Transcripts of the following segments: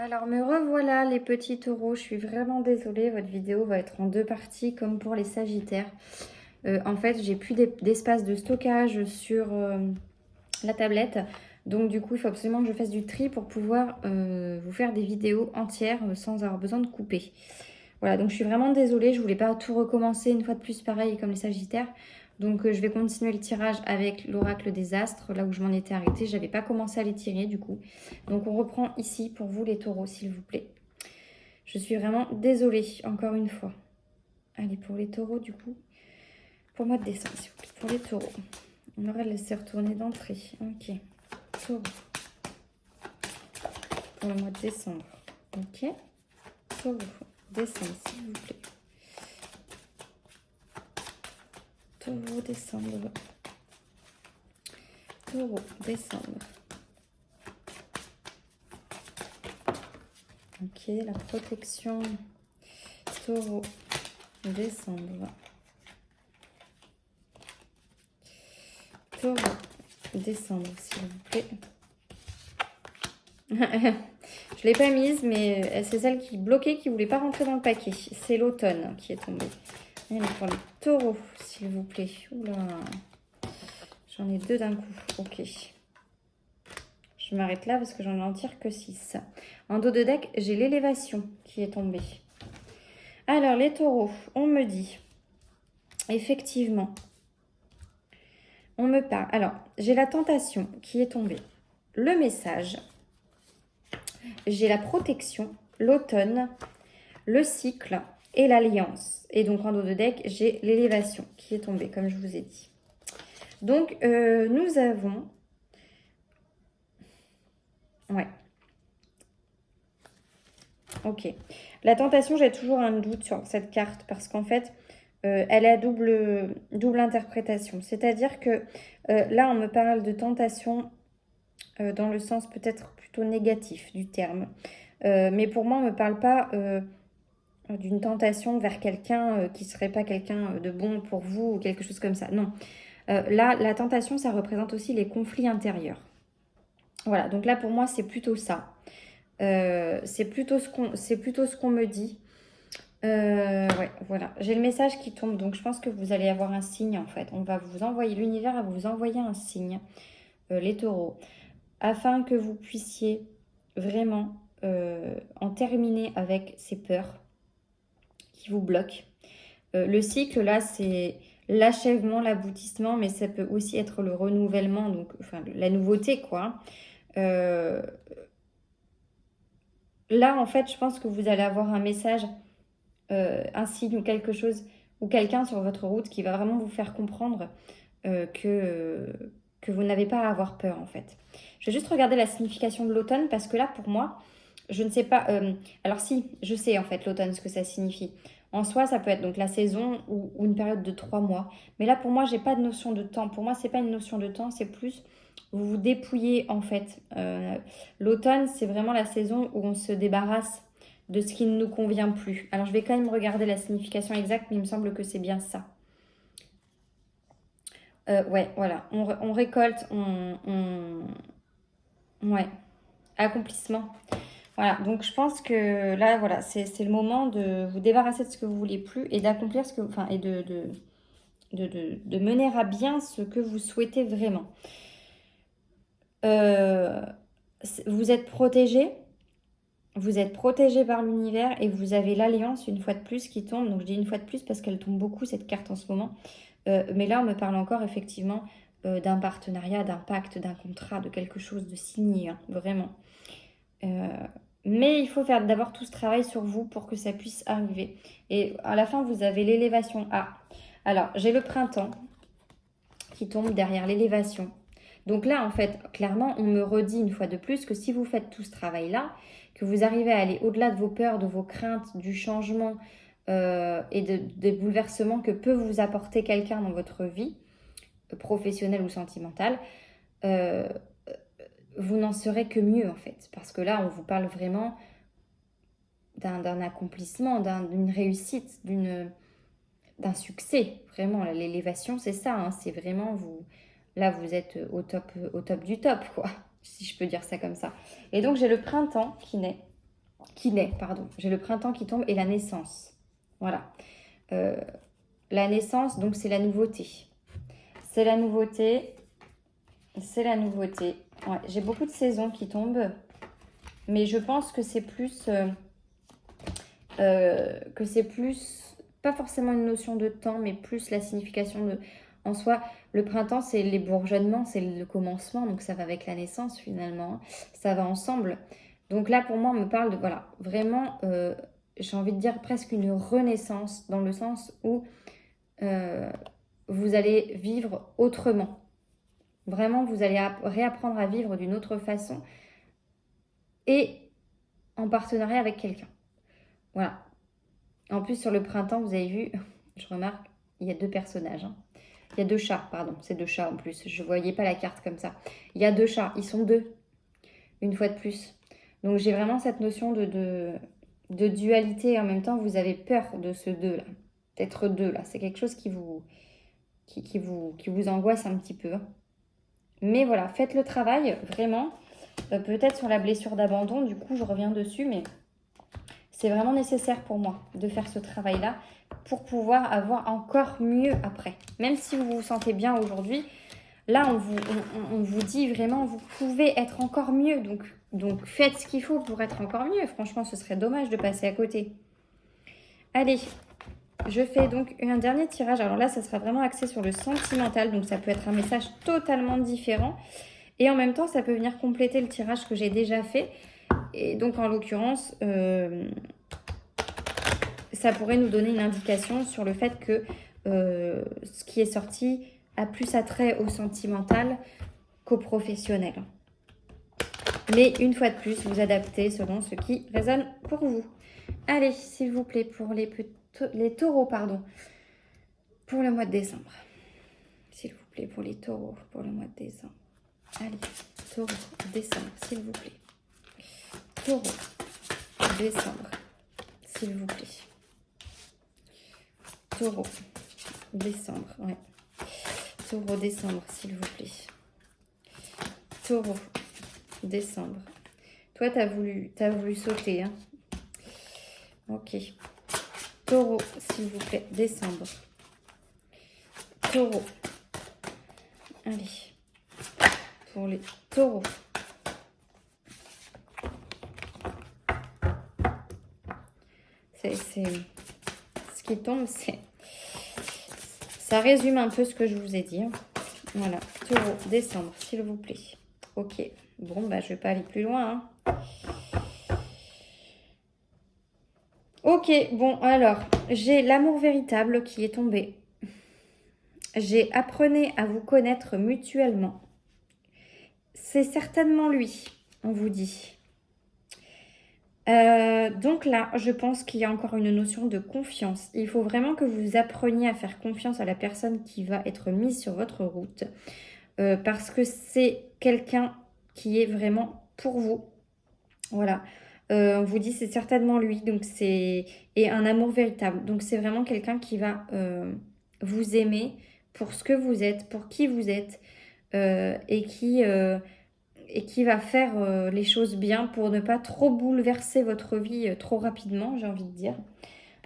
Alors me revoilà les petits taureaux, je suis vraiment désolée, votre vidéo va être en deux parties comme pour les sagittaires. En fait, j'ai plus d'espace de stockage sur la tablette, donc du coup il faut absolument que je fasse du tri pour pouvoir vous faire des vidéos entières sans avoir besoin de couper. Voilà, donc je suis vraiment désolée, je voulais pas tout recommencer une fois de plus pareil comme les sagittaires. Donc je vais continuer le tirage avec l'oracle des astres, là où je m'en étais arrêtée. Je n'avais pas commencé à les tirer du coup. Donc on reprend ici pour vous les taureaux, s'il vous plaît. Je suis vraiment désolée, encore une fois. Allez, pour les taureaux du coup, pour le mois de décembre, s'il vous plaît. Pour les taureaux, on aurait laissé retourner d'entrée. Ok, taureau. Pour le mois de décembre. Ok, taureau, décembre, s'il vous plaît. Taureau, décembre. Taureau, décembre. Ok, la protection. Taureau, décembre. Taureau, décembre, s'il vous plaît. Je ne l'ai pas mise, mais c'est celle qui bloquait, qui ne voulait pas rentrer dans le paquet. C'est l'automne qui est tombé. Allez, pour les taureaux, s'il vous plaît. Oula. J'en ai deux d'un coup. Ok. Je m'arrête là parce que j'en ai en tire que 6. En dos de deck, j'ai l'élévation qui est tombée. Alors, les taureaux, on me dit, effectivement, on me parle. Alors, j'ai la tentation qui est tombée. Le message, j'ai la protection, l'automne, le cycle et l'alliance. Et donc, en dos de deck, j'ai l'élévation qui est tombée, comme je vous ai dit. Donc, nous avons... Ouais. Ok. La tentation, j'ai toujours un doute sur cette carte parce qu'en fait, elle a double interprétation. C'est-à-dire que là, on me parle de tentation dans le sens peut-être plutôt négatif du terme. Mais pour moi, on ne me parle pas d'une tentation vers quelqu'un qui ne serait pas quelqu'un de bon pour vous ou quelque chose comme ça. Non. Là, la tentation, ça représente aussi les conflits intérieurs. Voilà, donc là, pour moi, c'est plutôt ça. C'est plutôt ce qu'on me dit. Ouais, voilà. J'ai le message qui tombe, donc je pense que vous allez avoir un signe, en fait. On va vous envoyer, l'univers va vous envoyer un signe, les taureaux, afin que vous puissiez vraiment en terminer avec ces peurs qui vous bloquent. Le cycle, là, c'est l'achèvement, l'aboutissement, mais ça peut aussi être le renouvellement, donc enfin, la nouveauté, quoi. Là, en fait, je pense que vous allez avoir un message, un signe ou quelque chose, ou quelqu'un sur votre route qui va vraiment vous faire comprendre que vous n'avez pas à avoir peur, en fait. Je vais juste regarder la signification de l'automne, parce que là, pour moi, je ne sais pas... alors si, je sais, en fait, l'automne, ce que ça signifie. En soi, ça peut être donc la saison ou une période de 3 mois. Mais là, pour moi, j'ai pas de notion de temps. Pour moi, c'est pas une notion de temps, c'est plus... Vous vous dépouillez, en fait. L'automne, c'est vraiment la saison où on se débarrasse de ce qui ne nous convient plus. Alors, je vais quand même regarder la signification exacte, mais il me semble que c'est bien ça. Ouais, voilà. On récolte, Ouais, accomplissement. Voilà, donc je pense que là, voilà, c'est le moment de vous débarrasser de ce que vous voulez plus et d'accomplir ce que... Enfin, et de mener à bien ce que vous souhaitez vraiment. Vous êtes protégé. Vous êtes protégé par l'univers et vous avez l'alliance une fois de plus qui tombe. Donc je dis une fois de plus parce qu'elle tombe beaucoup cette carte en ce moment. Mais là on me parle encore effectivement d'un partenariat, d'un pacte, d'un contrat, de quelque chose de signé, hein, vraiment. Mais il faut faire d'abord tout ce travail sur vous pour que ça puisse arriver. Et à la fin vous avez l'élévation. Ah, alors j'ai le printemps qui tombe derrière l'élévation. Donc là, en fait, clairement, on me redit une fois de plus que si vous faites tout ce travail-là, que vous arrivez à aller au-delà de vos peurs, de vos craintes, du changement et des bouleversements que peut vous apporter quelqu'un dans votre vie, professionnelle ou sentimentale, vous n'en serez que mieux, en fait. Parce que là, on vous parle vraiment d'un accomplissement, d'une réussite, d'un succès. Vraiment, l'élévation, c'est ça. Hein, c'est vraiment vous... Là, vous êtes au top du top, quoi, si je peux dire ça comme ça. Et donc, j'ai le printemps qui naît. qui naît, pardon. J'ai le printemps qui tombe et la naissance. Voilà. La naissance, donc c'est la nouveauté. C'est la nouveauté. C'est la nouveauté. Ouais, j'ai beaucoup de saisons qui tombent. Mais je pense que c'est plus... pas forcément une notion de temps, mais plus la signification de... En soi, le printemps, c'est les bourgeonnements, c'est le commencement, donc ça va avec la naissance finalement, ça va ensemble. Donc là, pour moi, on me parle de, voilà, vraiment, j'ai envie de dire presque une renaissance, dans le sens où vous allez vivre autrement. Vraiment, vous allez réapprendre à vivre d'une autre façon et en partenariat avec quelqu'un. Voilà. En plus, sur le printemps, vous avez vu, je remarque, il y a 2 personnages. Hein. Il y a 2 chats, pardon. C'est 2 chats en plus. Je ne voyais pas la carte comme ça. Il y a 2 chats. Ils sont 2, une fois de plus. Donc, j'ai vraiment cette notion de dualité. Et en même temps, vous avez peur de ce 2 là. D'être 2 là. C'est quelque chose qui vous angoisse un petit peu. Mais voilà, faites le travail, vraiment. Peut-être sur la blessure d'abandon, du coup, je reviens dessus, mais... C'est vraiment nécessaire pour moi de faire ce travail-là pour pouvoir avoir encore mieux après. Même si vous vous sentez bien aujourd'hui, là, on vous dit vraiment, vous pouvez être encore mieux. Donc faites ce qu'il faut pour être encore mieux. Franchement, ce serait dommage de passer à côté. Allez, je fais donc un dernier tirage. Alors là, ça sera vraiment axé sur le sentimental. Donc ça peut être un message totalement différent. Et en même temps, ça peut venir compléter le tirage que j'ai déjà fait. Et donc, en l'occurrence, ça pourrait nous donner une indication sur le fait que ce qui est sorti a plus attrait au sentimental qu'au professionnel. Mais une fois de plus, vous adaptez selon ce qui résonne pour vous. Allez, s'il vous plaît, pour les taureaux, pardon, pour le mois de décembre. S'il vous plaît, pour les taureaux, pour le mois de décembre. Allez, taureau, décembre, s'il vous plaît. Taureau, décembre, s'il vous plaît. Taureau, décembre, ouais. Taureau, décembre, s'il vous plaît. Taureau, décembre. Toi, t'as voulu sauter, hein. Ok. Taureau, s'il vous plaît, décembre. Taureau. Allez. Pour les taureaux. C'est ce qui tombe, ça résume un peu ce que je vous ai dit. Voilà, taureau, décembre, s'il vous plaît. Ok, bon, bah, je vais pas aller plus loin. Hein. Ok, bon, alors, j'ai l'amour véritable qui est tombé. J'ai apprenez à vous connaître mutuellement. C'est certainement lui, on vous dit. Donc là, je pense qu'il y a encore une notion de confiance. Il faut vraiment que vous appreniez à faire confiance à la personne qui va être mise sur votre route. Parce que c'est quelqu'un qui est vraiment pour vous. Voilà. On vous dit c'est certainement lui. Donc et un amour véritable. Donc c'est vraiment quelqu'un qui va vous aimer pour ce que vous êtes, pour qui vous êtes. Et qui va faire les choses bien pour ne pas trop bouleverser votre vie trop rapidement, j'ai envie de dire.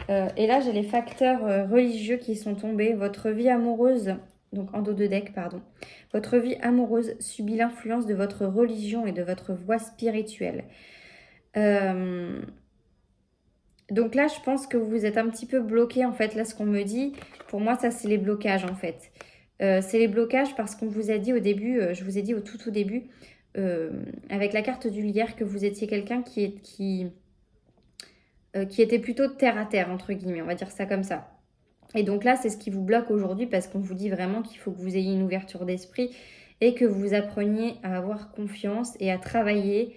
Et là, j'ai les facteurs religieux qui sont tombés. Votre vie amoureuse, donc en dos de deck, pardon. Votre vie amoureuse subit l'influence de votre religion et de votre voie spirituelle. Donc là, je pense que vous êtes un petit peu bloqué, en fait. Là, ce qu'on me dit, pour moi, ça, c'est les blocages, en fait. C'est les blocages parce qu'on vous a dit au début, je vous ai dit au tout début, avec la carte du lierre, que vous étiez quelqu'un qui était plutôt terre à terre, entre guillemets, on va dire ça comme ça. Et donc là, c'est ce qui vous bloque aujourd'hui parce qu'on vous dit vraiment qu'il faut que vous ayez une ouverture d'esprit et que vous appreniez à avoir confiance et à travailler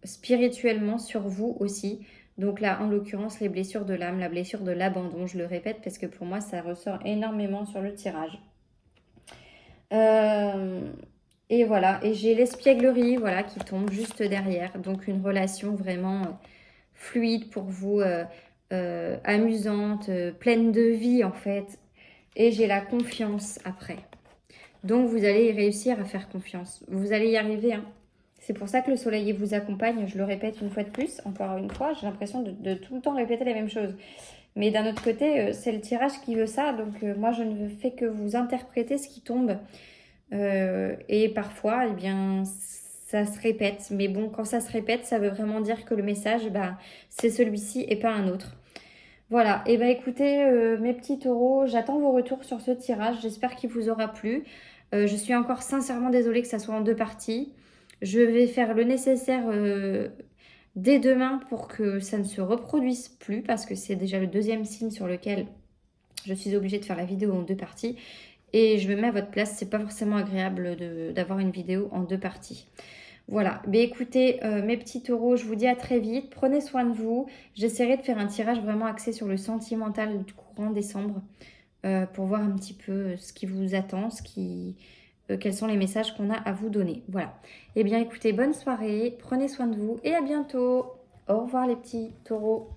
spirituellement sur vous aussi. Donc là, en l'occurrence, les blessures de l'âme, la blessure de l'abandon, je le répète parce que pour moi, ça ressort énormément sur le tirage. Et voilà, et j'ai l'espièglerie, voilà, qui tombe juste derrière. Donc une relation vraiment fluide pour vous, amusante, pleine de vie en fait. Et j'ai la confiance après. Donc vous allez réussir à faire confiance. Vous allez y arriver, hein. C'est pour ça que le soleil vous accompagne, je le répète une fois de plus, encore une fois, j'ai l'impression de tout le temps répéter les mêmes choses. Mais d'un autre côté, c'est le tirage qui veut ça, donc moi je ne fais que vous interpréter ce qui tombe. Et parfois, eh bien, ça se répète. Mais bon, quand ça se répète, ça veut vraiment dire que le message, bah, c'est celui-ci et pas un autre. Voilà, et bah écoutez, mes petits taureaux, j'attends vos retours sur ce tirage, j'espère qu'il vous aura plu. Je suis encore sincèrement désolée que ça soit en 2 parties. Je vais faire le nécessaire dès demain pour que ça ne se reproduise plus, parce que c'est déjà le 2e signe sur lequel je suis obligée de faire la vidéo en 2 parties. Et je me mets à votre place, c'est pas forcément agréable d'avoir une vidéo en 2 parties. Voilà, mais écoutez, mes petits taureaux, je vous dis à très vite. Prenez soin de vous. J'essaierai de faire un tirage vraiment axé sur le sentimental du courant décembre pour voir un petit peu ce qui vous attend, quels sont les messages qu'on a à vous donner. Voilà. Eh bien, écoutez, bonne soirée, prenez soin de vous et à bientôt. Au revoir les petits taureaux.